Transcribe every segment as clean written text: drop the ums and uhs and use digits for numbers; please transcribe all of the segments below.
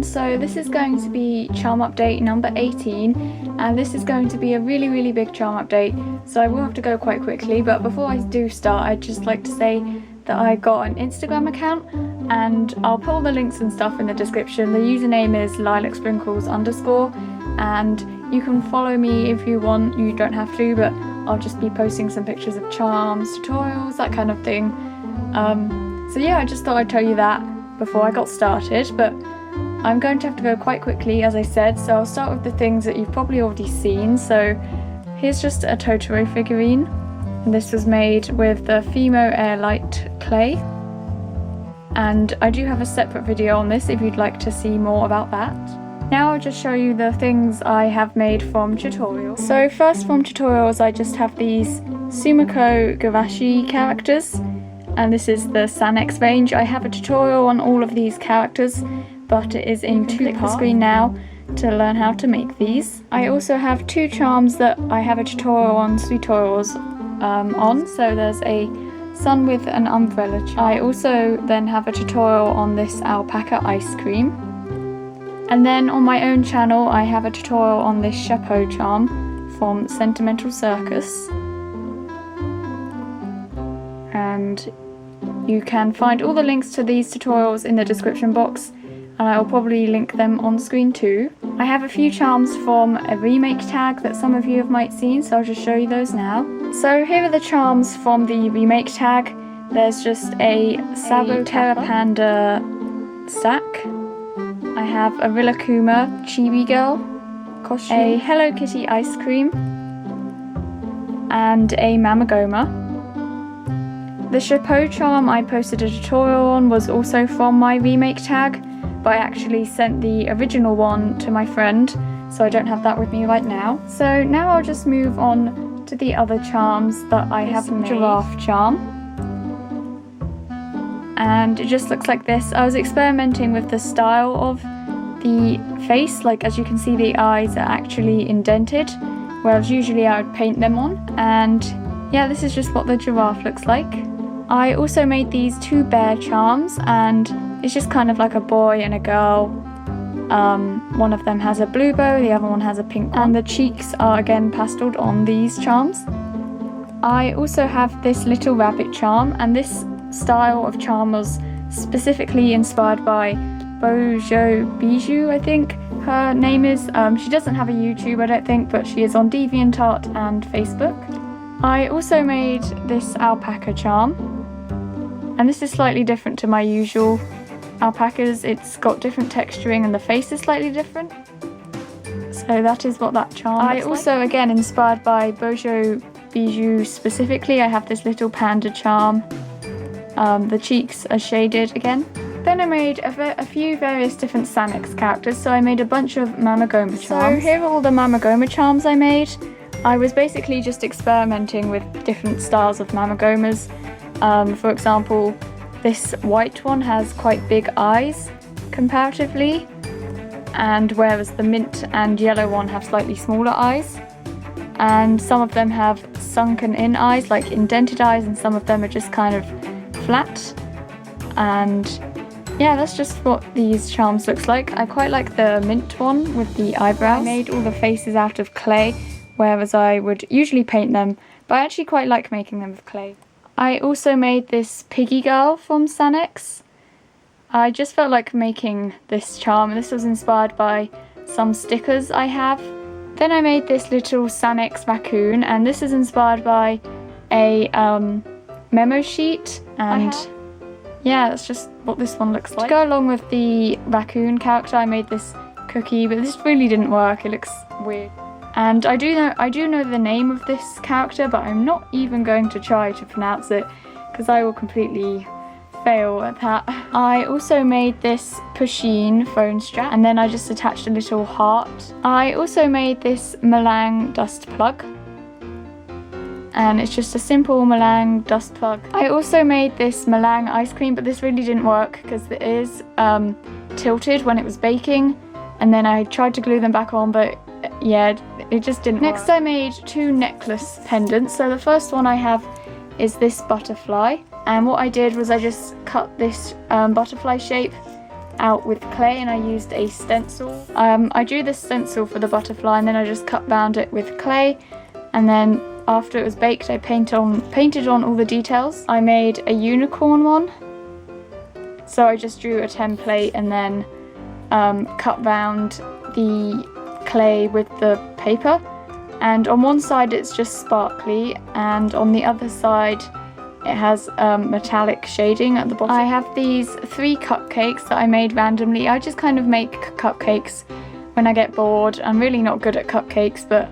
so this is going to be charm update number 18, and this is going to be a really big charm update, so I will have to go quite quickly. But before I do start, I'd just like to say that I got an Instagram account, and I'll put all the links and stuff in the description. The username is LilacSprinkles _, and you can follow me if you want. You don't have to, but I'll just be posting some pictures of charms, tutorials, that kind of thing. So yeah, I just thought I'd tell you that before I got started, but I'm going to have to go quite quickly, as I said, so I'll start with the things that you've probably already seen. So here's just a Totoro figurine, and this was made with the Fimo Airlight clay, and I do have a separate video on this if you'd like to see more about that. Now I'll just show you the things I have made from tutorials. So first, from tutorials, I just have these Sumikko Gurashi characters, and this is the Sanex range. I have a tutorial on all of these characters, but it is in two parts. Click the screen now to learn how to make these. I also have two charms that I have a tutorial on, tutorials on. So there's a sun with an umbrella charm. I also then have a tutorial on this alpaca ice cream. And then on my own channel, I have a tutorial on this chapeau charm from Sentimental Circus. And you can find all the links to these tutorials in the description box, and I will probably link them on screen too. I have a few charms from a remake tag that some of you have might seen, so I'll just show you those now. So here are the charms from the remake tag. There's just a Sabo Terra Panda stack. I have a Rilakkuma chibi girl costume, a Hello Kitty ice cream, and a mamegoma. The chapeau charm I posted a tutorial on was also from my remake tag, but I actually sent the original one to my friend, so I don't have that with me right now. So now I'll just move on to the other charms that I have made. Giraffe charm, and it just looks like this. I was experimenting with the style of the face, like as you can see the eyes are actually indented, whereas usually I would paint them on, and yeah, this is just what the giraffe looks like. I also made these two bear charms, and it's just kind of like a boy and a girl. One of them has a blue bow, the other one has a pink one, and the cheeks are again pasteled on these charms. I also have this little rabbit charm, and this style of charm was specifically inspired by Bojo-Bijoux, I think her name is. She doesn't have a YouTube, I don't think, but she is on DeviantArt and Facebook. I also made this alpaca charm, and this is slightly different to my usual alpacas. It's got different texturing and the face is slightly different. So that is what that charm looks like. I also, again, inspired by Bojo-Bijoux specifically, I have this little panda charm. The cheeks are shaded again. Then I made a few various different Sanex characters, so I made a bunch of mamegoma charms. So here are all the mamegoma charms I made. I was basically just experimenting with different styles of mamegomas. For example, this white one has quite big eyes comparatively, and whereas the mint and yellow one have slightly smaller eyes. And some of them have sunken in eyes, like indented eyes, and some of them are just kind of flat. And yeah, that's just what these charms looks like. I quite like the mint one with the eyebrows. I made all the faces out of clay, whereas I would usually paint them, but I actually quite like making them with clay. I also made this piggy girl from Sanex. I just felt like making this charm, and this was inspired by some stickers I have. Then I made this little Sanex raccoon, and this is inspired by a memo sheet, and yeah, that's just what this one looks like. To go along with the raccoon character, I made this cookie, but this really didn't work. It looks weird. And I do know the name of this character, but I'm not even going to try to pronounce it because I will completely fail at that. I also made this Pusheen phone strap, and then I just attached a little heart. I also made this Melang dust plug, and it's just a simple Melang dust plug. I also made this Melang ice cream, but this really didn't work because it is tilted when it was baking, and then I tried to glue them back on, but yeah, it just didn't work. Next I made two necklace pendants. So the first one I have is this butterfly, and what I did was I just cut this butterfly shape out with clay, and I used a stencil. I drew this stencil for the butterfly, and then I just cut bound it with clay, and then after it was baked I painted on all the details. I made a unicorn one, so I just drew a template and then cut bound the clay with the paper, and on one side it's just sparkly, and on the other side it has metallic shading at the bottom. I have these 3 cupcakes that I made randomly. I just kind of make cupcakes when I get bored. I'm really not good at cupcakes, but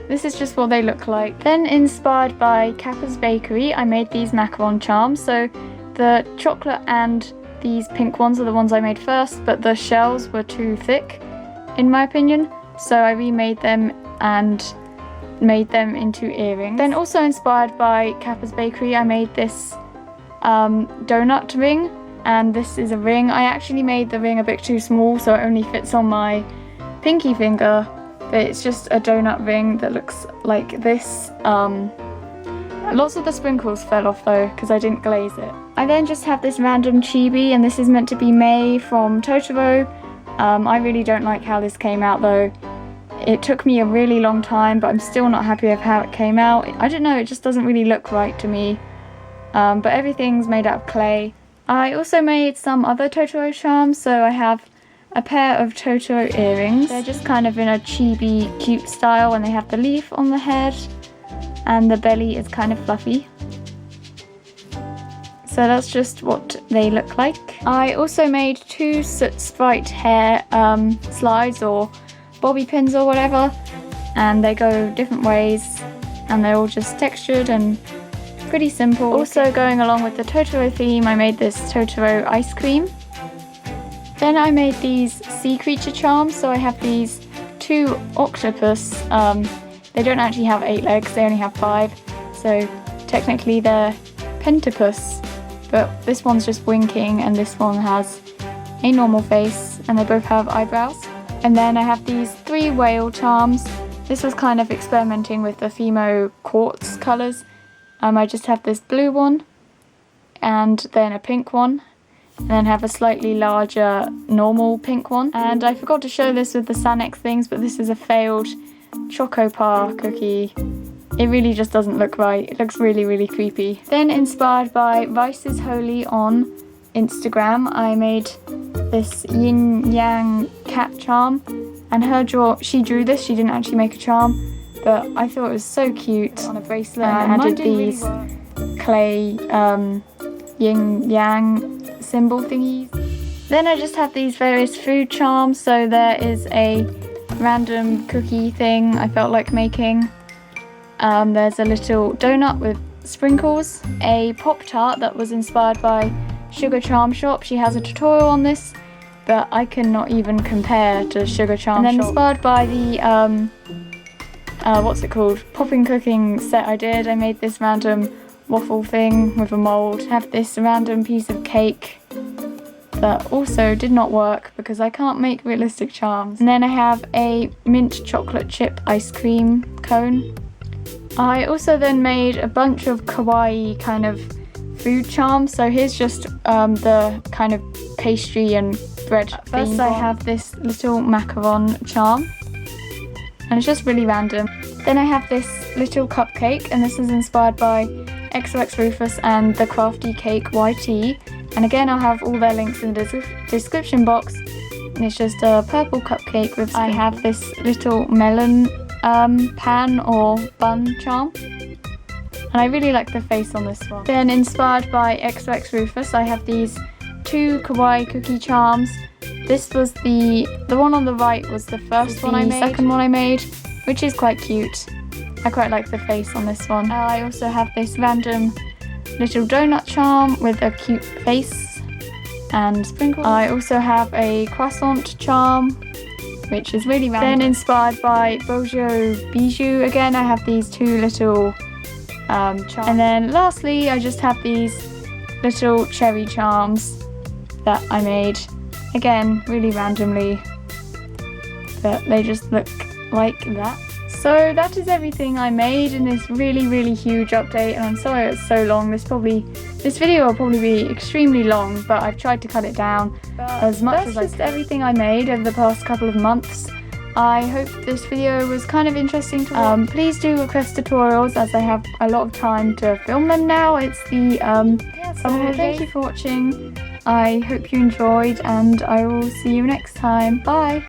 this is just what they look like. Then, inspired by Kappa's Bakery, I made these macaron charms. So the chocolate and these pink ones are the ones I made first, but the shells were too thick in my opinion, so I remade them and made them into earrings. Then, also inspired by Kappa's Bakery, I made this donut ring, and this is a ring. I actually made the ring a bit too small, so it only fits on my pinky finger, but it's just a donut ring that looks like this. Lots of the sprinkles fell off though because I didn't glaze it. I then just have this random chibi, and this is meant to be May from Totoro. I really don't like how this came out though. It took me a really long time, but I'm still not happy with how it came out. I don't know, it just doesn't really look right to me. But everything's made out of clay. I also made some other Totoro charms, so I have a pair of Totoro earrings. They're just kind of in a chibi cute style, and they have the leaf on the head and the belly is kind of fluffy. So that's just what they look like. I also made 2 soot sprite hair slides or bobby pins or whatever, and they go different ways and they're all just textured and pretty simple. Also, going along with the Totoro theme, I made this Totoro ice cream. Then I made these sea creature charms, so I have these 2 octopus. They don't actually have 8 legs, they only have 5, so technically they're pentapus, but this one's just winking and this one has a normal face, and they both have eyebrows. And then I have these 3 whale charms. This was kind of experimenting with the Fimo quartz colours. I just have this blue one and then a pink one, and then have a slightly larger normal pink one. And I forgot to show this with the Sanex things, but this is a failed Choco-Par cookie. It really just doesn't look right. It looks really, really creepy. Then, inspired by Vice is Holy on Instagram, I made this yin yang cat charm, and she drew this. She didn't actually make a charm, but I thought it was so cute on a bracelet, and added these clay yin yang symbol thingies. Then I just have these various food charms. So there is a random cookie thing I felt like making. There's a little donut with sprinkles, a Pop-Tart that was inspired by Sugar Charm Shop. She has a tutorial on this, but I cannot even compare to Sugar Charm Shop. And then inspired by the what's it called, popping cooking set I did, I made this random waffle thing with a mould. I have this random piece of cake that also did not work because I can't make realistic charms. And then I have a mint chocolate chip ice cream cone. I also then made a bunch of kawaii kind of food charms. So here's just the kind of pastry and bread. First I have this little macaron charm, and it's just really random. Then I have this little cupcake, and this is inspired by XOX Rufus and the Crafty Cake YT. And again, I'll have all their links in the description box. And it's just a purple cupcake with I have this little melon pan or bun charm, and I really like the face on this one. Then, inspired by XOX Rufus, I have these 2 kawaii cookie charms. This was the one on the right was the first one I made. The second one I made, which is quite cute. I quite like the face on this one. I also have this random little donut charm with a cute face and sprinkles. I also have a croissant charm, which is really random. Then, inspired by Bojo-Bijoux, again I have these 2 little charms. And then lastly I just have these little cherry charms that I made, again really randomly, but they just look like that. So that is everything I made in this really, really huge update, and I'm sorry it's so long. This probably This video will probably be extremely long, but I've tried to cut it down as much as just everything I made over the past couple of months. I hope this video was kind of interesting to watch. Please do request tutorials as I have a lot of time to film them now. It's the summer. Thank you for watching. I hope you enjoyed and I will see you next time. Bye!